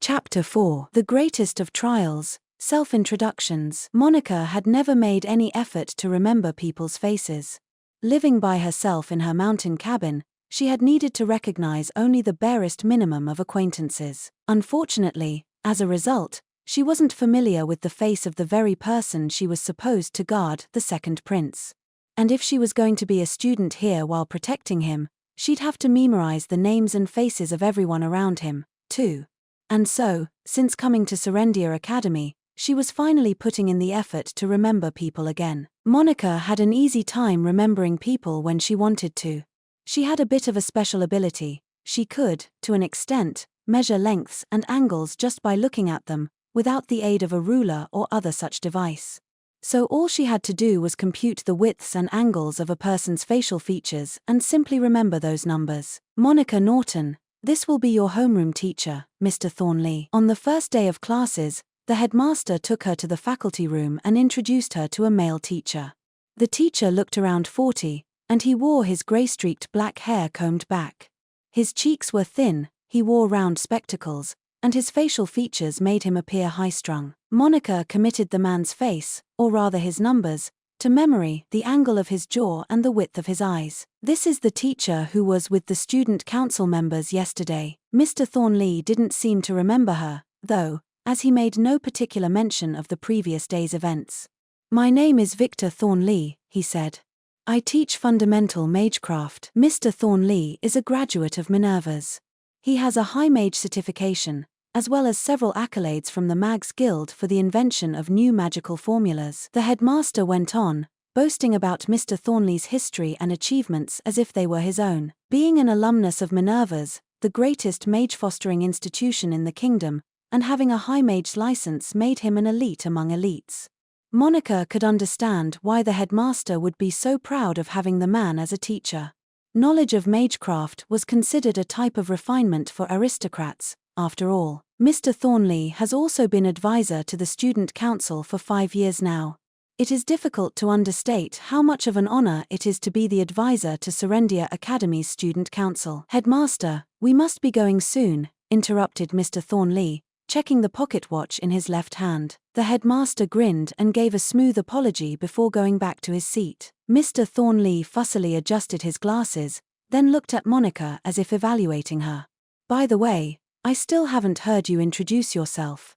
Chapter 4. The Greatest of Trials. Self-introductions. Monica had never made any effort to remember people's faces. Living by herself in her mountain cabin, she had needed to recognize only the barest minimum of acquaintances. Unfortunately, as a result, she wasn't familiar with the face of the very person she was supposed to guard, the second prince. And if she was going to be a student here while protecting him, she'd have to memorize the names and faces of everyone around him, too. And so, since coming to Serendia Academy, she was finally putting in the effort to remember people again. Monica had an easy time remembering people when she wanted to. She had a bit of a special ability. She could, to an extent, measure lengths and angles just by looking at them, without the aid of a ruler or other such device. So all she had to do was compute the widths and angles of a person's facial features and simply remember those numbers. Monica Norton. This will be your homeroom teacher, Mr. Thornley. On the first day of classes, the headmaster took her to the faculty room and introduced her to a male teacher. The teacher looked around 40, and he wore his grey-streaked black hair combed back. His cheeks were thin, he wore round spectacles, and his facial features made him appear high-strung. Monica committed the man's face, or rather his numbers, to memory, the angle of his jaw and the width of his eyes. This is the teacher who was with the student council members yesterday. Mr. Thornley didn't seem to remember her, though, as he made no particular mention of the previous day's events. My name is Victor Thornley, he said. I teach fundamental magecraft. Mr. Thornley is a graduate of Minerva's. He has a high mage certification, as well as several accolades from the Mags Guild for the invention of new magical formulas. The headmaster went on, boasting about Mr. Thornley's history and achievements as if they were his own. Being an alumnus of Minerva's, the greatest mage-fostering institution in the kingdom, and having a high mage's license made him an elite among elites. Monica could understand why the headmaster would be so proud of having the man as a teacher. Knowledge of magecraft was considered a type of refinement for aristocrats. After all, Mr. Thornley has also been advisor to the student council for 5 years now. It is difficult to understate how much of an honor it is to be the advisor to Serendia Academy's student council. Headmaster, we must be going soon, interrupted Mr. Thornley, checking the pocket watch in his left hand. The headmaster grinned and gave a smooth apology before going back to his seat. Mr. Thornley fussily adjusted his glasses, then looked at Monica as if evaluating her. By the way, I still haven't heard you introduce yourself.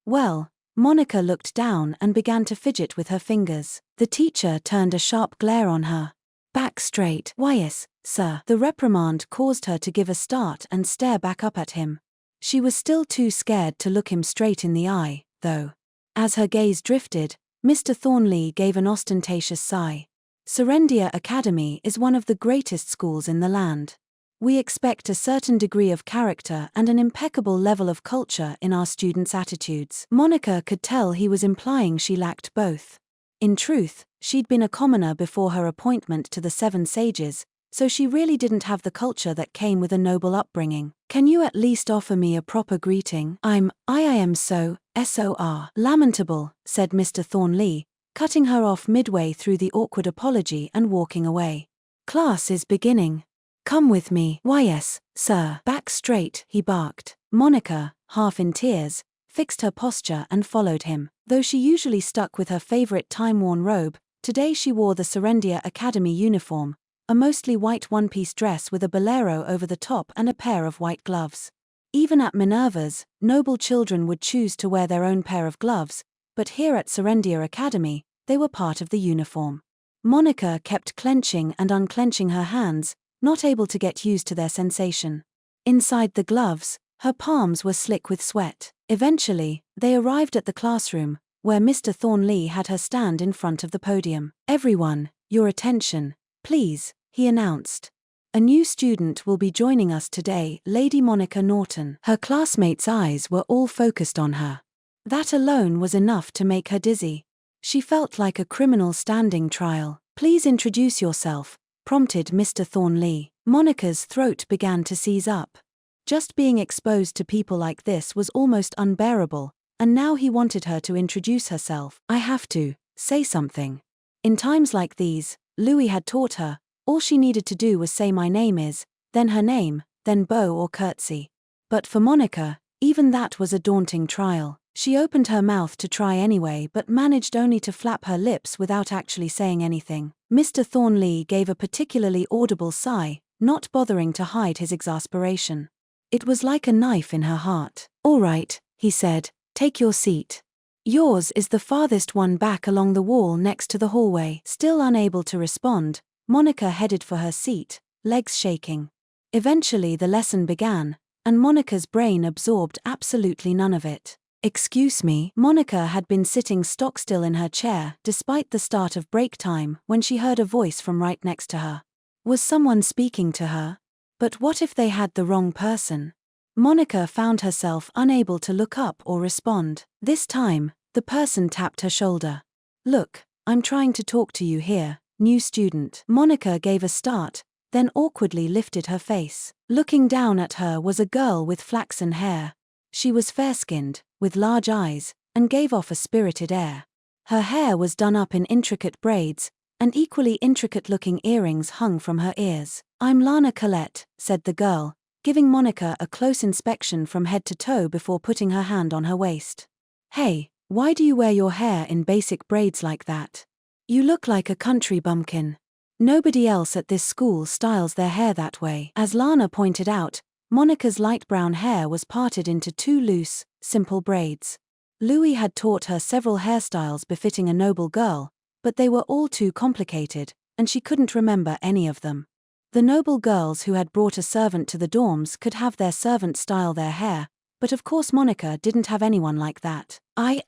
Well, Monica looked down and began to fidget with her fingers. The teacher turned a sharp glare on her. Back straight. Why yes, sir. The reprimand caused her to give a start and stare back up at him. She was still too scared to look him straight in the eye, though. As her gaze drifted, Mr. Thornley gave an ostentatious sigh. Serendia Academy is one of the greatest schools in the land. We expect a certain degree of character and an impeccable level of culture in our students' attitudes. Monica could tell he was implying she lacked both. In truth, she'd been a commoner before her appointment to the Seven Sages, so she really didn't have the culture that came with a noble upbringing. Can you at least offer me a proper greeting? I am so, sor. Lamentable, said Mr. Thornley, cutting her off midway through the awkward apology and walking away. Class is beginning. Come with me. Why yes, sir. Back straight, he barked. Monica, half in tears, fixed her posture and followed him. Though she usually stuck with her favorite time-worn robe, today she wore the Serendia Academy uniform, a mostly white one-piece dress with a bolero over the top and a pair of white gloves. Even at Minerva's, noble children would choose to wear their own pair of gloves, but here at Serendia Academy, they were part of the uniform. Monica kept clenching and unclenching her hands, not able to get used to their sensation. Inside the gloves, her palms were slick with sweat. Eventually, they arrived at the classroom, where Mr. Thornley had her stand in front of the podium. Everyone, your attention, please, he announced. A new student will be joining us today, Lady Monica Norton. Her classmates' eyes were all focused on her. That alone was enough to make her dizzy. She felt like a criminal standing trial. Please introduce yourself, prompted Mr. Thornley. Monica's throat began to seize up. Just being exposed to people like this was almost unbearable, and now he wanted her to introduce herself. I have to say something. In times like these, Louis had taught her, all she needed to do was say my name is, then her name, then bow or curtsy. But for Monica, Even that was a daunting trial. She opened her mouth to try anyway but managed only to flap her lips without actually saying anything. Mr. Thornley gave a particularly audible sigh, not bothering to hide his exasperation. It was like a knife in her heart. "All right," he said, "take your seat. Yours is the farthest one back along the wall next to the hallway." Still unable to respond, Monica headed for her seat, legs shaking. Eventually the lesson began, and Monica's brain absorbed absolutely none of it. "Excuse me." Monica had been sitting stock still in her chair despite the start of break time when she heard a voice from right next to her. Was someone speaking to her? But what if they had the wrong person? Monica found herself unable to look up or respond. This time, the person tapped her shoulder. "Look, I'm trying to talk to you here, new student." Monica gave a start, then awkwardly lifted her face. Looking down at her was a girl with flaxen hair. She was fair-skinned, with large eyes, and gave off a spirited air. Her hair was done up in intricate braids, and equally intricate-looking earrings hung from her ears. "I'm Lana Colette," said the girl, giving Monica a close inspection from head to toe before putting her hand on her waist. "Hey, why do you wear your hair in basic braids like that? You look like a country bumpkin. Nobody else at this school styles their hair that way." As Lana pointed out, Monica's light brown hair was parted into two loose, simple braids. Louis had taught her several hairstyles befitting a noble girl, but they were all too complicated, and she couldn't remember any of them. The noble girls who had brought a servant to the dorms could have their servant style their hair, but of course Monica didn't have anyone like that. I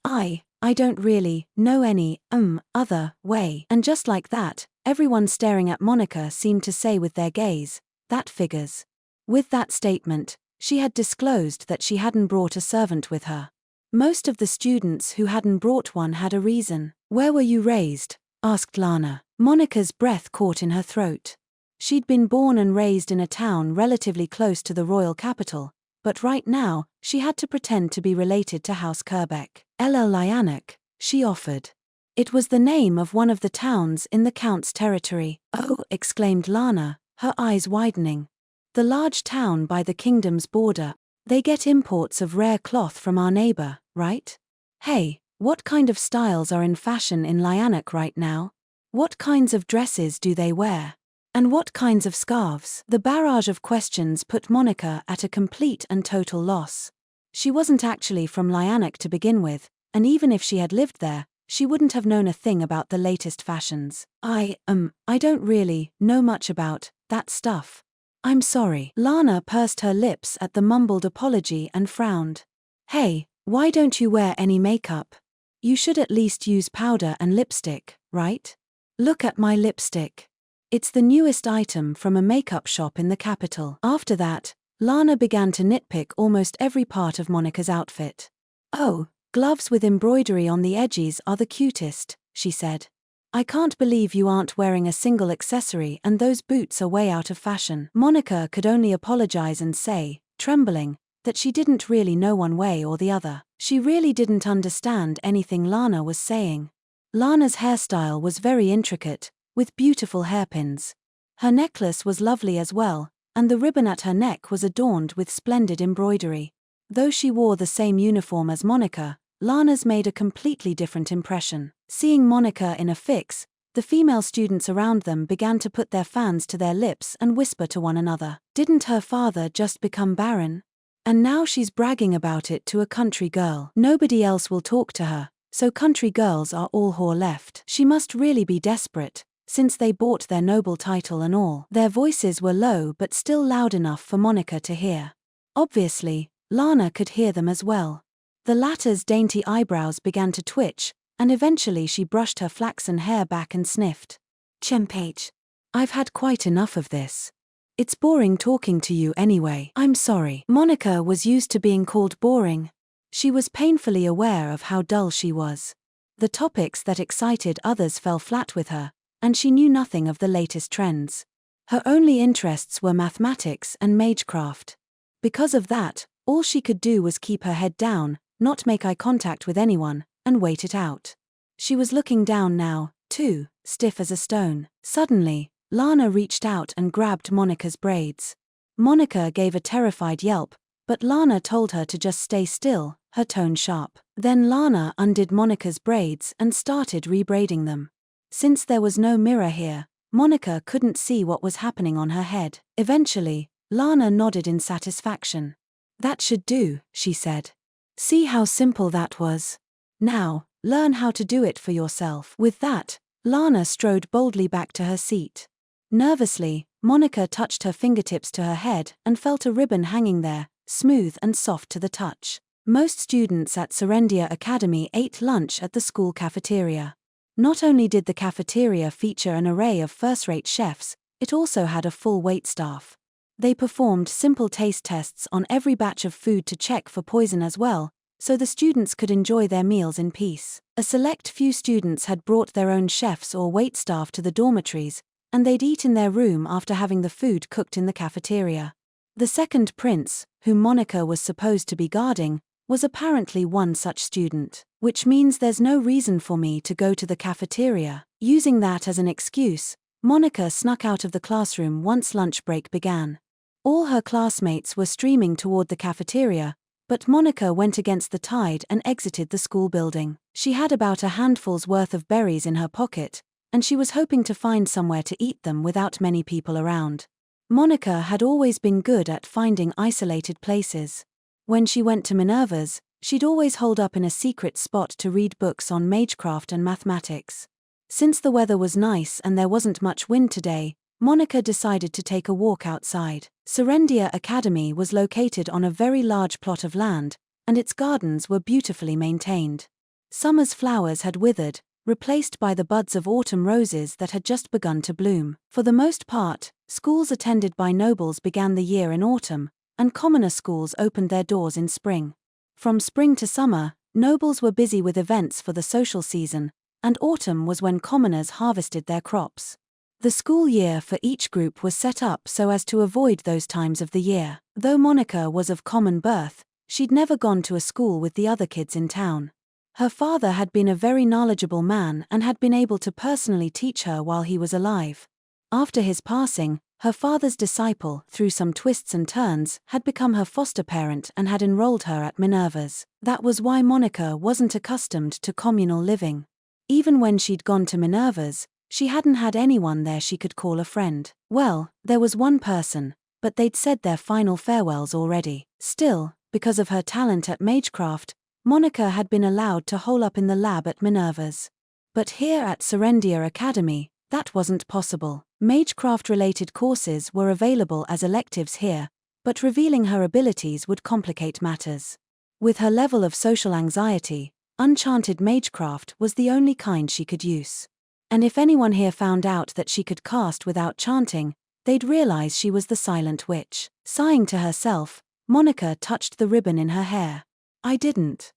don't really know any, other way." And just like that, everyone staring at Monica seemed to say with their gaze, "That figures." With that statement, she had disclosed that she hadn't brought a servant with her. Most of the students who hadn't brought one had a reason. "Where were you raised?" asked Lana. Monica's breath caught in her throat. She'd been born and raised in a town relatively close to the royal capital, but right now, she had to pretend to be related to House Kerbeck. "LL Lyanak," she offered. It was the name of one of the towns in the Count's territory. "Oh," exclaimed Lana, her eyes widening. "The large town by the kingdom's border. They get imports of rare cloth from our neighbor, right? Hey, what kind of styles are in fashion in Lyanak right now? What kinds of dresses do they wear? And what kinds of scarves?" The barrage of questions put Monica at a complete and total loss. She wasn't actually from Lyanak to begin with, and even if she had lived there, she wouldn't have known a thing about the latest fashions. I don't really know much about that stuff. I'm sorry." Lana pursed her lips at the mumbled apology and frowned. "Hey, why don't you wear any makeup? You should at least use powder and lipstick, right? Look at my lipstick. It's the newest item from a makeup shop in the capital." After that, Lana began to nitpick almost every part of Monica's outfit. "Oh, gloves with embroidery on the edges are the cutest," she said. "I can't believe you aren't wearing a single accessory, and those boots are way out of fashion." Monica could only apologize and say, trembling, that she didn't really know one way or the other. She really didn't understand anything Lana was saying. Lana's hairstyle was very intricate, with beautiful hairpins. Her necklace was lovely as well, and the ribbon at her neck was adorned with splendid embroidery. Though she wore the same uniform as Monica, Lana's made a completely different impression. Seeing Monica in a fix, the female students around them began to put their fans to their lips and whisper to one another. Didn't her father just become baron? And now she's bragging about it to a country girl. Nobody else will talk to her, so country girls are all whore left. She must really be desperate, since they bought their noble title and all. Their voices were low but still loud enough for Monica to hear. Obviously, Lana could hear them as well. The latter's dainty eyebrows began to twitch, and eventually she brushed her flaxen hair back and sniffed. "Chempage. I've had quite enough of this. It's boring talking to you anyway." "I'm sorry." Monica was used to being called boring. She was painfully aware of how dull she was. The topics that excited others fell flat with her, and she knew nothing of the latest trends. Her only interests were mathematics and magecraft. Because of that, all she could do was keep her head down, not make eye contact with anyone, and wait it out. She was looking down now, too, stiff as a stone. Suddenly, Lana reached out and grabbed Monica's braids. Monica gave a terrified yelp, but Lana told her to just stay still, her tone sharp. Then Lana undid Monica's braids and started rebraiding them. Since there was no mirror here, Monica couldn't see what was happening on her head. Eventually, Lana nodded in satisfaction. "That should do," she said. "See how simple that was? Now, learn how to do it for yourself." With that, Lana strode boldly back to her seat. Nervously, Monica touched her fingertips to her head and felt a ribbon hanging there, smooth and soft to the touch. Most students at Serendia Academy ate lunch at the school cafeteria. Not only did the cafeteria feature an array of first-rate chefs, it also had a full waitstaff. They performed simple taste tests on every batch of food to check for poison as well, so the students could enjoy their meals in peace. A select few students had brought their own chefs or waitstaff to the dormitories, and they'd eat in their room after having the food cooked in the cafeteria. The second prince, whom Monica was supposed to be guarding, was apparently one such student, which means there's no reason for me to go to the cafeteria. Using that as an excuse, Monica snuck out of the classroom once lunch break began. All her classmates were streaming toward the cafeteria, but Monica went against the tide and exited the school building. She had about a handful's worth of berries in her pocket, and she was hoping to find somewhere to eat them without many people around. Monica had always been good at finding isolated places. When she went to Minerva's, she'd always holed up in a secret spot to read books on magecraft and mathematics. Since the weather was nice and there wasn't much wind today, Monica decided to take a walk outside. Serendia Academy was located on a very large plot of land, and its gardens were beautifully maintained. Summer's flowers had withered, replaced by the buds of autumn roses that had just begun to bloom. For the most part, schools attended by nobles began the year in autumn, and commoner schools opened their doors in spring. From spring to summer, nobles were busy with events for the social season, and autumn was when commoners harvested their crops. The school year for each group was set up so as to avoid those times of the year. Though Monica was of common birth, she'd never gone to a school with the other kids in town. Her father had been a very knowledgeable man and had been able to personally teach her while he was alive. After his passing, her father's disciple, through some twists and turns, had become her foster parent and had enrolled her at Minerva's. That was why Monica wasn't accustomed to communal living. Even when she'd gone to Minerva's, she hadn't had anyone there she could call a friend. Well, there was one person, but they'd said their final farewells already. Still, because of her talent at magecraft, Monica had been allowed to hole up in the lab at Minerva's. But here at Serendia Academy, that wasn't possible. Magecraft-related courses were available as electives here, but revealing her abilities would complicate matters. With her level of social anxiety, unchanted magecraft was the only kind she could use. And if anyone here found out that she could cast without chanting, they'd realize she was the silent witch. Sighing to herself, Monica touched the ribbon in her hair. I didn't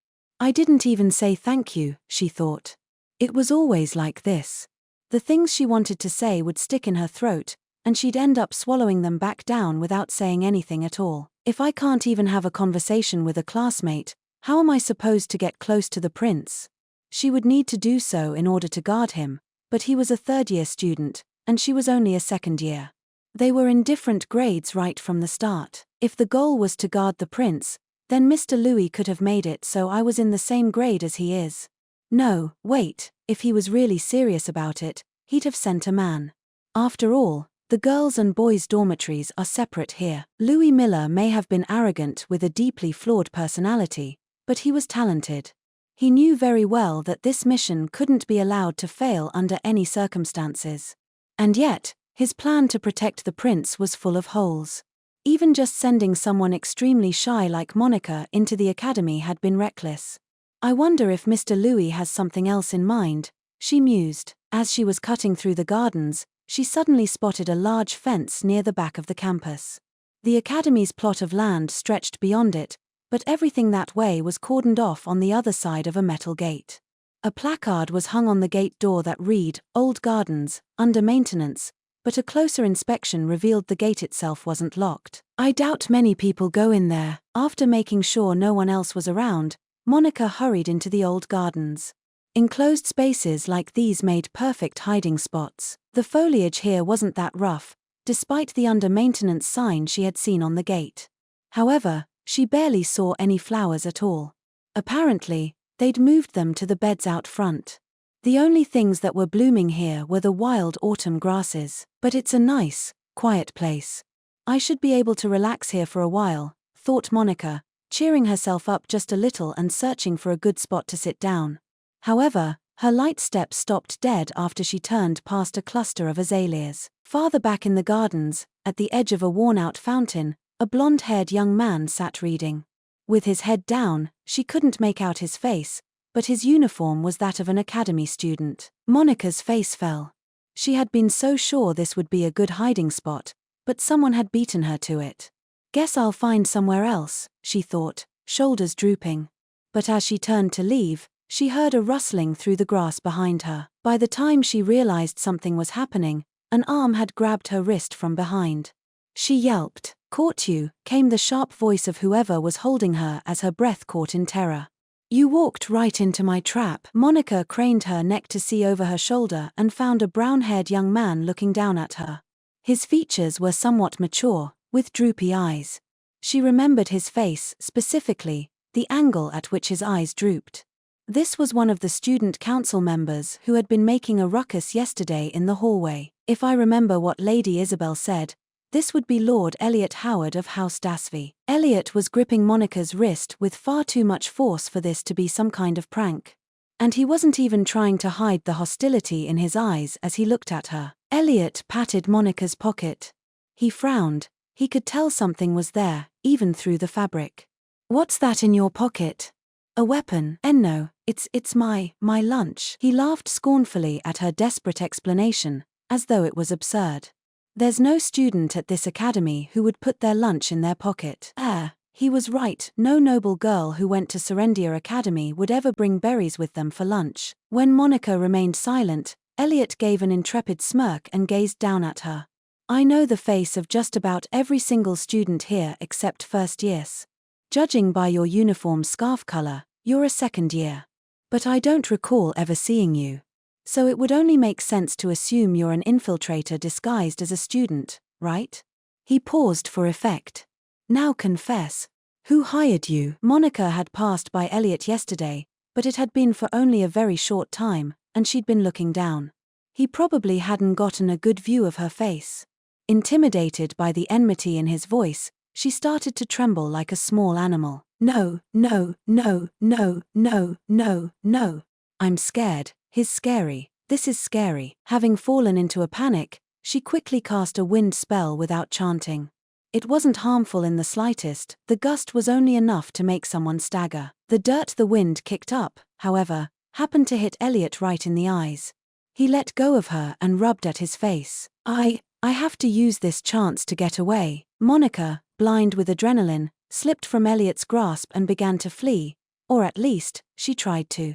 even say thank you," she thought. It was always like this. The things she wanted to say would stick in her throat, and she'd end up swallowing them back down without saying anything at all. If I can't even have a conversation with a classmate, how am I supposed to get close to the prince? She would need to do so in order to guard him, but he was a third-year student, and she was only a second year. They were in different grades right from the start. If the goal was to guard the prince, then Mr. Louis could have made it so I was in the same grade as he is. No, wait, if he was really serious about it, he'd have sent a man. After all, the girls' and boys' dormitories are separate here. Louis Miller may have been arrogant with a deeply flawed personality, but he was talented. He knew very well that this mission couldn't be allowed to fail under any circumstances. And yet, his plan to protect the prince was full of holes. Even just sending someone extremely shy like Monica into the academy had been reckless. I wonder if Mr. Louis has something else in mind, she mused. As she was cutting through the gardens, she suddenly spotted a large fence near the back of the campus. The academy's plot of land stretched beyond it, but everything that way was cordoned off on the other side of a metal gate. A placard was hung on the gate door that read, "Old Gardens, under maintenance," but a closer inspection revealed the gate itself wasn't locked. I doubt many people go in there. After making sure no one else was around, Monica hurried into the old gardens. Enclosed spaces like these made perfect hiding spots. The foliage here wasn't that rough, despite the under maintenance sign she had seen on the gate. However, She barely saw any flowers at all. Apparently, they'd moved them to the beds out front. The only things that were blooming here were the wild autumn grasses. But it's a nice, quiet place. I should be able to relax here for a while, thought Monica, cheering herself up just a little and searching for a good spot to sit down. However, her light steps stopped dead after she turned past a cluster of azaleas. Farther back in the gardens, at the edge of a worn-out fountain, a blonde-haired young man sat reading. With his head down, she couldn't make out his face, but his uniform was that of an academy student. Monica's face fell. She had been so sure this would be a good hiding spot, but someone had beaten her to it. Guess I'll find somewhere else, she thought, shoulders drooping. But as she turned to leave, she heard a rustling through the grass behind her. By the time she realized something was happening, an arm had grabbed her wrist from behind. She yelped. "Caught you," came the sharp voice of whoever was holding her as her breath caught in terror. "You walked right into my trap." Monica craned her neck to see over her shoulder and found a brown-haired young man looking down at her. His features were somewhat mature, with droopy eyes. She remembered his face, specifically, the angle at which his eyes drooped. This was one of the student council members who had been making a ruckus yesterday in the hallway. If I remember what Lady Isabel said, this would be Lord Elliot Howard of House Dasby. Elliot was gripping Monica's wrist with far too much force for this to be some kind of prank. And he wasn't even trying to hide the hostility in his eyes as he looked at her. Elliot patted Monica's pocket. He frowned. He could tell something was there, even through the fabric. "What's that in your pocket?" "A weapon." "No, it's my lunch." He laughed scornfully at her desperate explanation, as though it was absurd. There's no student at this academy who would put their lunch in their pocket. He was right, no noble girl who went to Serendia Academy would ever bring berries with them for lunch. When Monica remained silent, Elliot gave an intrepid smirk and gazed down at her. "I know the face of just about every single student here except first years. Judging by your uniform scarf color, you're a second year. But I don't recall ever seeing you. So it would only make sense to assume you're an infiltrator disguised as a student, right?" He paused for effect. "Now confess. Who hired you?" Monica had passed by Elliot yesterday, but it had been for only a very short time, and she'd been looking down. He probably hadn't gotten a good view of her face. Intimidated by the enmity in his voice, she started to tremble like a small animal. No. I'm scared. He's scary. This is scary." Having fallen into a panic, she quickly cast a wind spell without chanting. It wasn't harmful in the slightest, the gust was only enough to make someone stagger. The dirt the wind kicked up, however, happened to hit Elliot right in the eyes. He let go of her and rubbed at his face. I have to use this chance to get away." Monica, blind with adrenaline, slipped from Elliot's grasp and began to flee, or at least, she tried to.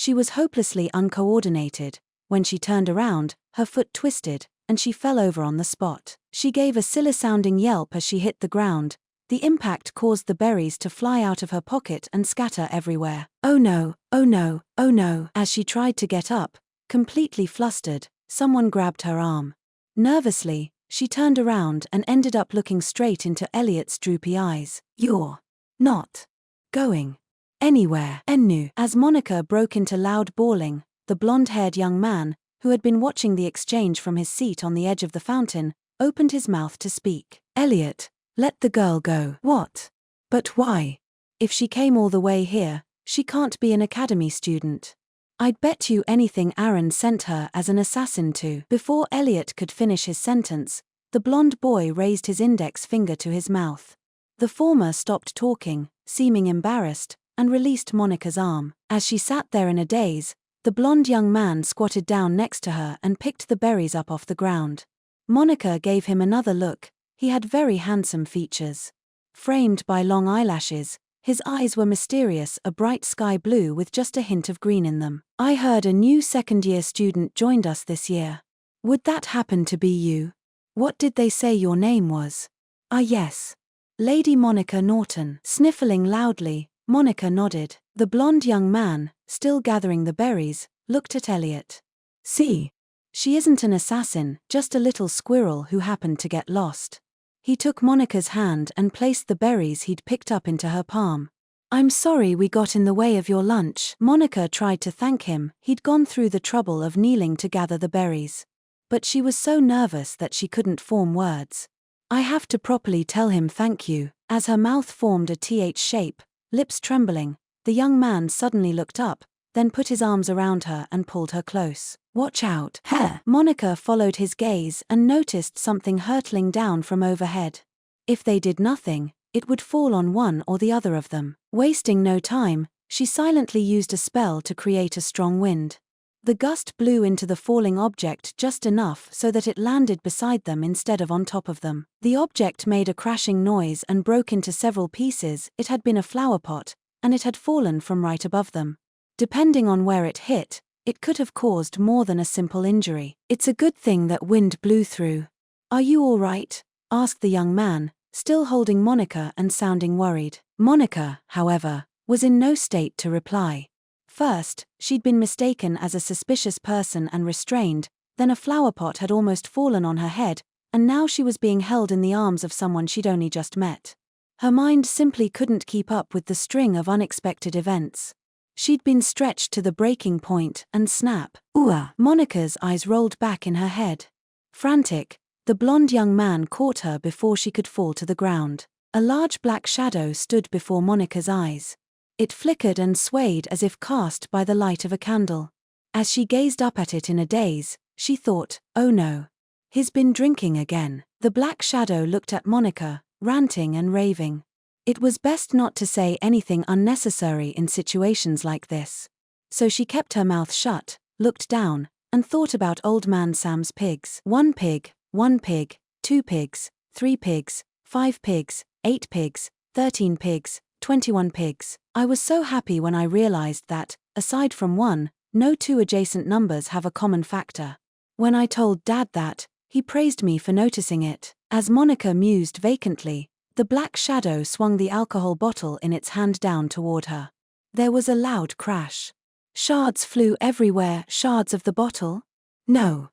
She was hopelessly uncoordinated. When she turned around, her foot twisted, and she fell over on the spot. She gave a silly-sounding yelp as she hit the ground. The impact caused the berries to fly out of her pocket and scatter everywhere. "Oh no, oh no, oh no." As she tried to get up, completely flustered, someone grabbed her arm. Nervously, she turned around and ended up looking straight into Elliot's droopy eyes. "You're not going anywhere." Ennu. As Monica broke into loud bawling, the blonde-haired young man, who had been watching the exchange from his seat on the edge of the fountain, opened his mouth to speak. "Elliot, let the girl go." "What? But why? If she came all the way here, she can't be an academy student. I'd bet you anything Aaron sent her as an assassin to." Before Elliot could finish his sentence, the blonde boy raised his index finger to his mouth. The former stopped talking, seeming embarrassed, and released Monica's arm. As she sat there in a daze, the blonde young man squatted down next to her and picked the berries up off the ground. Monica gave him another look. He had very handsome features. Framed by long eyelashes, his eyes were mysterious, a bright sky blue with just a hint of green in them. "I heard a new second-year student joined us this year. Would that happen to be you? What did they say your name was?" "Ah yes. Lady Monica Norton." Sniffling loudly, Monica nodded. The blonde young man, still gathering the berries, looked at Elliot. "See? She isn't an assassin, just a little squirrel who happened to get lost." He took Monica's hand and placed the berries he'd picked up into her palm. "I'm sorry we got in the way of your lunch." Monica tried to thank him. He'd gone through the trouble of kneeling to gather the berries. But she was so nervous that she couldn't form words. "I have to properly tell him thank you." As her mouth formed a TH shape, lips trembling, the young man suddenly looked up, then put his arms around her and pulled her close. "Watch out." Hair. Monica followed his gaze and noticed something hurtling down from overhead. If they did nothing, it would fall on one or the other of them. Wasting no time, she silently used a spell to create a strong wind. The gust blew into the falling object just enough so that it landed beside them instead of on top of them. The object made a crashing noise and broke into several pieces. It had been a flower pot, and it had fallen from right above them. Depending on where it hit, it could have caused more than a simple injury. "It's a good thing that wind blew through. Are you all right?" asked the young man, still holding Monica and sounding worried. Monica, however, was in no state to reply. First, she'd been mistaken as a suspicious person and restrained, then a flower pot had almost fallen on her head, and now she was being held in the arms of someone she'd only just met. Her mind simply couldn't keep up with the string of unexpected events. She'd been stretched to the breaking point, and snap. "Ooh!" Monica's eyes rolled back in her head. Frantic, the blonde young man caught her before she could fall to the ground. A large black shadow stood before Monica's eyes. It flickered and swayed as if cast by the light of a candle. As she gazed up at it in a daze, she thought, "Oh no. He's been drinking again." The black shadow looked at Monica, ranting and raving. It was best not to say anything unnecessary in situations like this. So she kept her mouth shut, looked down, and thought about Old Man Sam's pigs. 1 pig, 1 pig, 2 pigs, 3 pigs, 5 pigs, 8 pigs, 13 pigs, 21 pigs. I was so happy when I realized that, aside from 1, no 2 adjacent numbers have a common factor. When I told Dad that, he praised me for noticing it. As Monica mused vacantly, the black shadow swung the alcohol bottle in its hand down toward her. There was a loud crash. Shards flew everywhere. Shards of the bottle? No,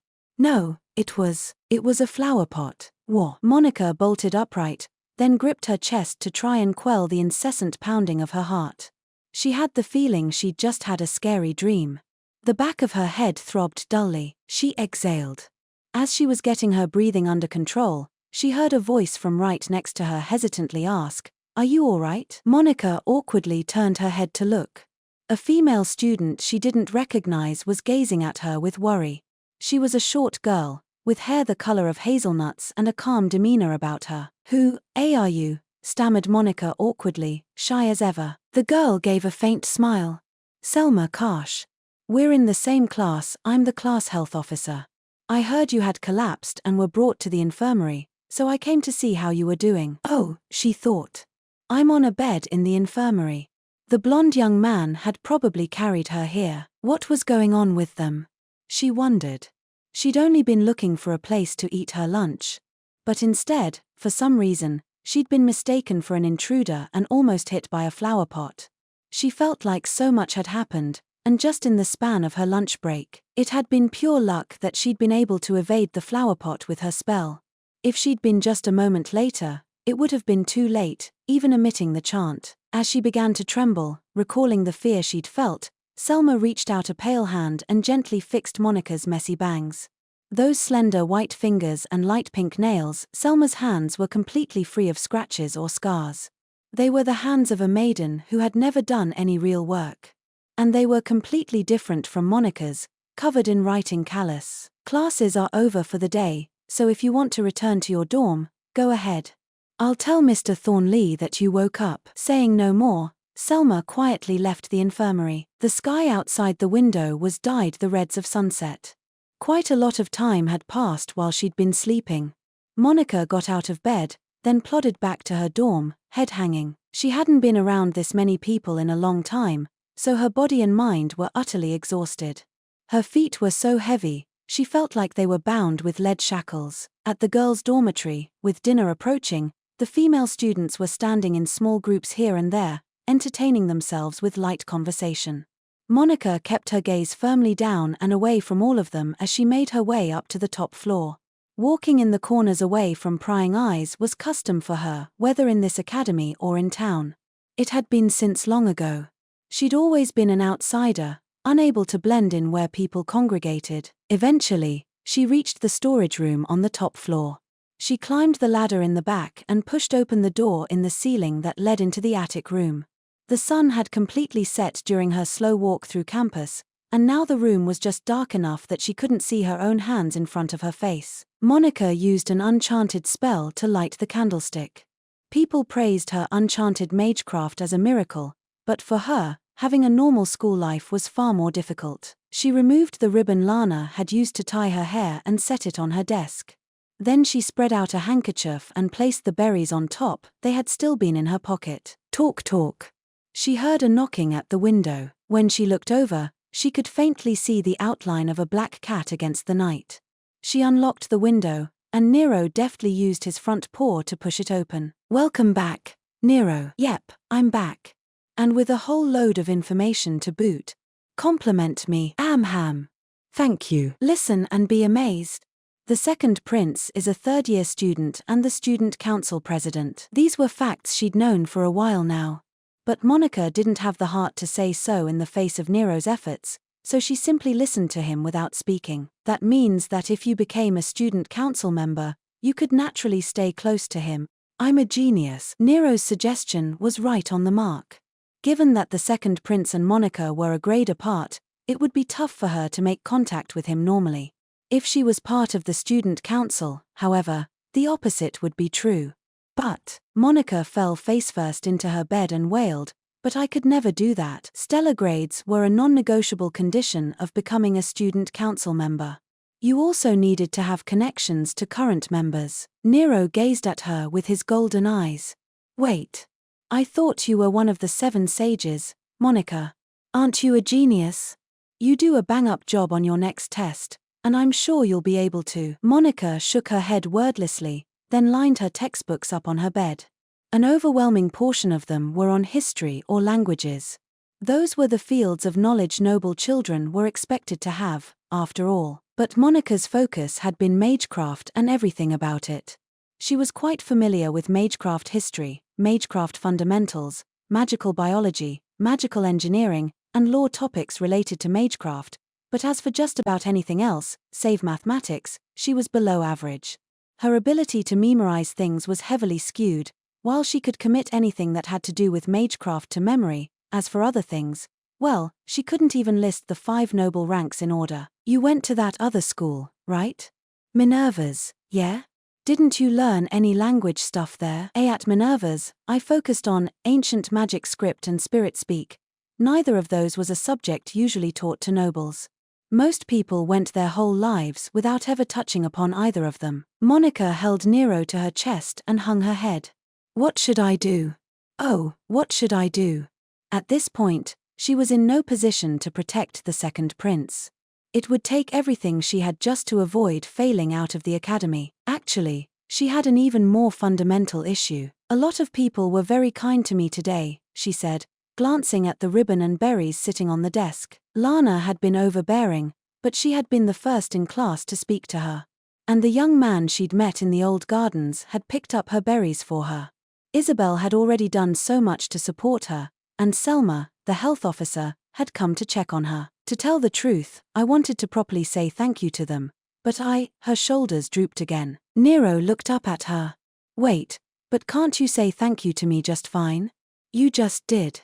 it was a flower pot. Whoa. Monica bolted upright, then gripped her chest to try and quell the incessant pounding of her heart. She had the feeling she'd just had a scary dream. The back of her head throbbed dully. She exhaled. As she was getting her breathing under control, she heard a voice from right next to her hesitantly ask, "Are you all right?" Monica awkwardly turned her head to look. A female student she didn't recognize was gazing at her with worry. She was a short girl, with hair the color of hazelnuts and a calm demeanor about her. "Who are you?" stammered Monica awkwardly, shy as ever. The girl gave a faint smile. "Selma Karsh. We're in the same class. I'm the class health officer. I heard you had collapsed and were brought to the infirmary, so I came to see how you were doing." "Oh," she thought. "I'm on a bed in the infirmary." The blonde young man had probably carried her here. What was going on with them? She wondered. She'd only been looking for a place to eat her lunch. But instead, for some reason, she'd been mistaken for an intruder and almost hit by a flower pot. She felt like so much had happened, and just in the span of her lunch break. It had been pure luck that she'd been able to evade the flower pot with her spell. If she'd been just a moment later, it would have been too late, even omitting the chant. As she began to tremble, recalling the fear she'd felt, Selma reached out a pale hand and gently fixed Monica's messy bangs. Those slender white fingers and light pink nails, Selma's hands were completely free of scratches or scars. They were the hands of a maiden who had never done any real work. And they were completely different from Monica's, covered in writing callus. "Classes are over for the day, so if you want to return to your dorm, go ahead. I'll tell Mr. Thornley that you woke up." Saying no more, Selma quietly left the infirmary. The sky outside the window was dyed the reds of sunset. Quite a lot of time had passed while she'd been sleeping. Monica got out of bed, then plodded back to her dorm, head hanging. She hadn't been around this many people in a long time, so her body and mind were utterly exhausted. Her feet were so heavy, she felt like they were bound with lead shackles. At the girls' dormitory, with dinner approaching, the female students were standing in small groups here and there, entertaining themselves with light conversation. Monica kept her gaze firmly down and away from all of them as she made her way up to the top floor. Walking in the corners away from prying eyes was custom for her, whether in this academy or in town. It had been since long ago. She'd always been an outsider, unable to blend in where people congregated. Eventually, she reached the storage room on the top floor. She climbed the ladder in the back and pushed open the door in the ceiling that led into the attic room. The sun had completely set during her slow walk through campus, and now the room was just dark enough that she couldn't see her own hands in front of her face. Monica used an enchanted spell to light the candlestick. People praised her unchanted magecraft as a miracle, but for her, having a normal school life was far more difficult. She removed the ribbon Lana had used to tie her hair and set it on her desk. Then she spread out a handkerchief and placed the berries on top. They had still been in her pocket. Talk. She heard a knocking at the window. When she looked over, she could faintly see the outline of a black cat against the night. She unlocked the window, and Nero deftly used his front paw to push it open. "Welcome back, Nero." "Yep, I'm back. And with a whole load of information to boot. Compliment me, Ham. Thank you. Listen and be amazed. The second prince is a third-year student and the student council president." These were facts she'd known for a while now. But Monica didn't have the heart to say so in the face of Nero's efforts, so she simply listened to him without speaking. That means that if you became a student council member, you could naturally stay close to him. "I'm a genius." Nero's suggestion was right on the mark. Given that the second prince and Monica were a grade apart, it would be tough for her to make contact with him normally. If she was part of the student council, however, the opposite would be true. But Monica fell face-first into her bed and wailed, "But I could never do that." Stellar grades were a non-negotiable condition of becoming a student council member. You also needed to have connections to current members. Nero gazed at her with his golden eyes. "Wait. I thought you were one of the 7 sages, Monica. Aren't you a genius? You do a bang-up job on your next test, and I'm sure you'll be able to." Monica shook her head wordlessly, then lined her textbooks up on her bed. An overwhelming portion of them were on history or languages. Those were the fields of knowledge noble children were expected to have, after all. But Monica's focus had been magecraft and everything about it. She was quite familiar with magecraft history, magecraft fundamentals, magical biology, magical engineering, and law topics related to magecraft, but as for just about anything else, save mathematics, she was below average. Her ability to memorize things was heavily skewed, while she could commit anything that had to do with magecraft to memory. As for other things, well, she couldn't even list the 5 noble ranks in order. "You went to that other school, right? Minerva's, yeah? Didn't you learn any language stuff there?" At Minerva's, I focused on ancient magic script and spirit speak. Neither of those was a subject usually taught to nobles. Most people went their whole lives without ever touching upon either of them. Monica held Nero to her chest and hung her head. "What should I do? Oh, what should I do?" At this point, she was in no position to protect the second prince. It would take everything she had just to avoid failing out of the academy. Actually, she had an even more fundamental issue. "A lot of people were very kind to me today," she said, glancing at the ribbon and berries sitting on the desk. Lana had been overbearing, but she had been the first in class to speak to her. And the young man she'd met in the old gardens had picked up her berries for her. Isabel had already done so much to support her, and Selma, the health officer, had come to check on her. To tell the truth, I wanted to properly say thank you to them, but her shoulders drooped again. Nero looked up at her. "Wait, but can't you say thank you to me just fine? You just did."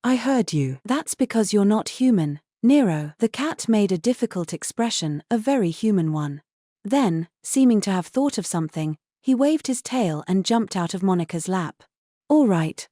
"I heard you." "That's because you're not human, Nero." The cat made a difficult expression, a very human one. Then, seeming to have thought of something, he waved his tail and jumped out of Monica's lap. All right.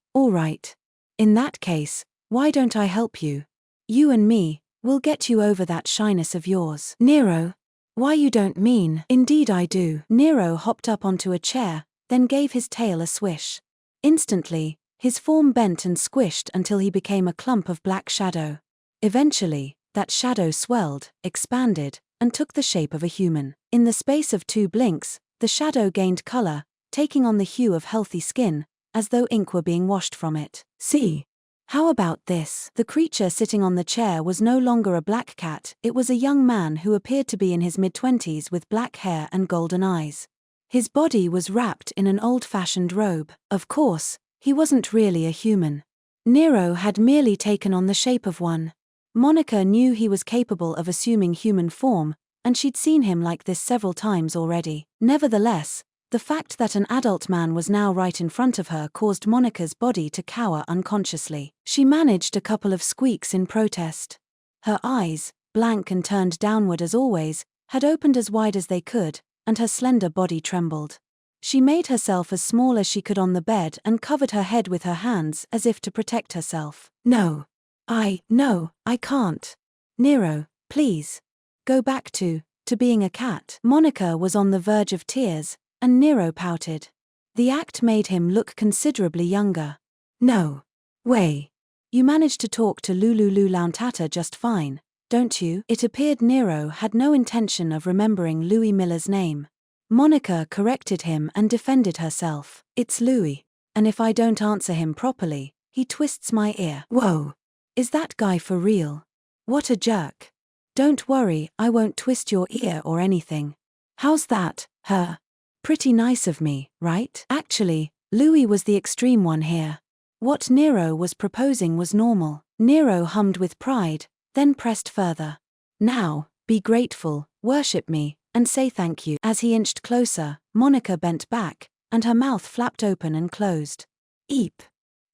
In that case, why don't I help you? You and me, we'll get you over that shyness of yours." "Nero? Why, you don't mean?" "Indeed I do." Nero hopped up onto a chair, then gave his tail a swish. Instantly, his form bent and squished until he became a clump of black shadow. Eventually, that shadow swelled, expanded, and took the shape of a human. In the space of 2 blinks, the shadow gained color, taking on the hue of healthy skin, as though ink were being washed from it. "See? How about this? The creature sitting on the chair was no longer a black cat, it was a young man who appeared to be in his mid-20s with black hair and golden eyes. His body was wrapped in an old-fashioned robe. Of course, he wasn't really a human. Nero had merely taken on the shape of one. Monica knew he was capable of assuming human form, and she'd seen him like this several times already. Nevertheless, the fact that an adult man was now right in front of her caused Monica's body to cower unconsciously. She managed a couple of squeaks in protest. Her eyes, blank and turned downward as always, had opened as wide as they could, and her slender body trembled. She made herself as small as she could on the bed and covered her head with her hands as if to protect herself. No, I can't. Nero, please. Go back to being a cat. Monica was on the verge of tears, and Nero pouted. The act made him look considerably younger. No way. You managed to talk to Lulu Launtata just fine, don't you? It appeared Nero had no intention of remembering Louis Miller's name. Monica corrected him and defended herself. It's Louis, and if I don't answer him properly, he twists my ear. Whoa. Is that guy for real? What a jerk. Don't worry, I won't twist your ear or anything. How's that, her? Pretty nice of me, right? Actually, Louis was the extreme one here. What Nero was proposing was normal. Nero hummed with pride, then pressed further. Now, be grateful, worship me, and say thank you. As he inched closer, Monica bent back, and her mouth flapped open and closed. Eep.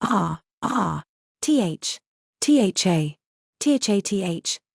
Th. Tha.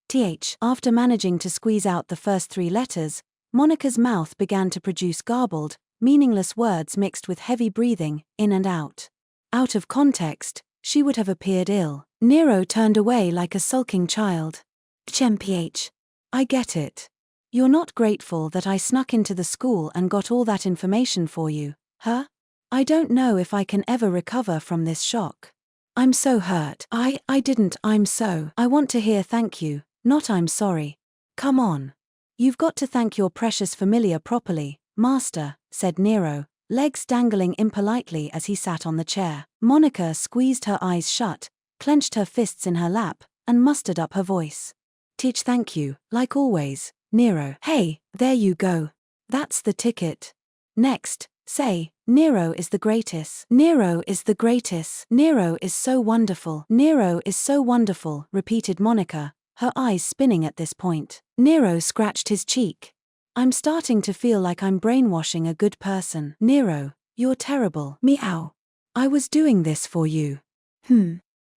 Th. After managing to squeeze out the first three letters, Monica's mouth began to produce garbled, meaningless words mixed with heavy breathing, in and out. Out of context, she would have appeared ill. Nero turned away like a sulking child. Chmph. I get it. You're not grateful that I snuck into the school and got all that information for you, huh? I don't know if I can ever recover from this shock. I'm so hurt. I want to hear thank you, not I'm sorry. Come on. You've got to thank your precious familiar properly, master, said Nero, legs dangling impolitely as he sat on the chair. Monica squeezed her eyes shut, clenched her fists in her lap, and mustered up her voice. Teach thank you, like always, Nero. Hey, there you go. That's the ticket. Next, say, Nero is the greatest. Nero is the greatest. Nero is so wonderful. Nero is so wonderful, repeated Monica, her eyes spinning at this point. Nero scratched his cheek. I'm starting to feel like I'm brainwashing a good person. Nero, you're terrible. Meow. I was doing this for you.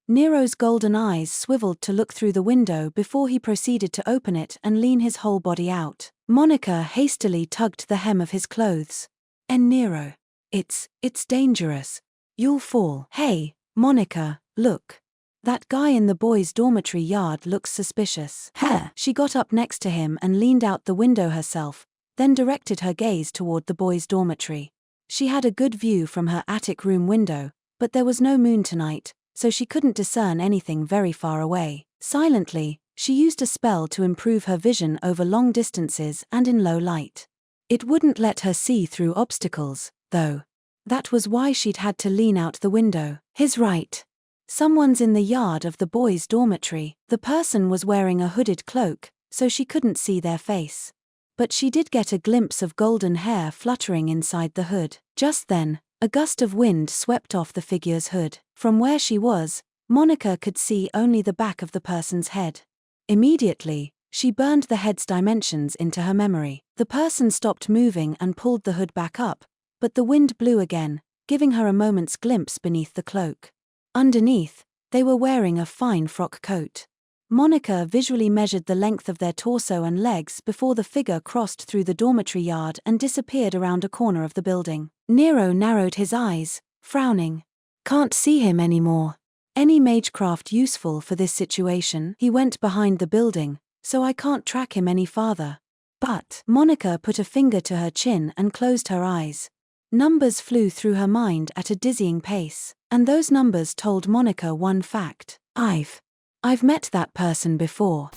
Nero's golden eyes swiveled to look through the window before he proceeded to open it and lean his whole body out. Monica hastily tugged the hem of his clothes. Nero. It's dangerous. You'll fall. Hey, Monica, look. That guy in the boys' dormitory yard looks suspicious. She got up next to him and leaned out the window herself, then directed her gaze toward the boys' dormitory. She had a good view from her attic room window, but there was no moon tonight, so she couldn't discern anything very far away. Silently, she used a spell to improve her vision over long distances and in low light. It wouldn't let her see through obstacles, though. That was why she'd had to lean out the window. He's right. Someone's in the yard of the boys' dormitory. The person was wearing a hooded cloak, so she couldn't see their face. But she did get a glimpse of golden hair fluttering inside the hood. Just then, a gust of wind swept off the figure's hood. From where she was, Monica could see only the back of the person's head. Immediately, she burned the head's dimensions into her memory. The person stopped moving and pulled the hood back up, but the wind blew again, giving her a moment's glimpse beneath the cloak. Underneath, they were wearing a fine frock coat. Monica visually measured the length of their torso and legs before the figure crossed through the dormitory yard and disappeared around a corner of the building. Nero narrowed his eyes, frowning. Can't see him anymore. Any magecraft useful for this situation? He went behind the building, so I can't track him any farther. But Monica put a finger to her chin and closed her eyes. Numbers flew through her mind at a dizzying pace, and those numbers told Monica one fact. I've met that person before.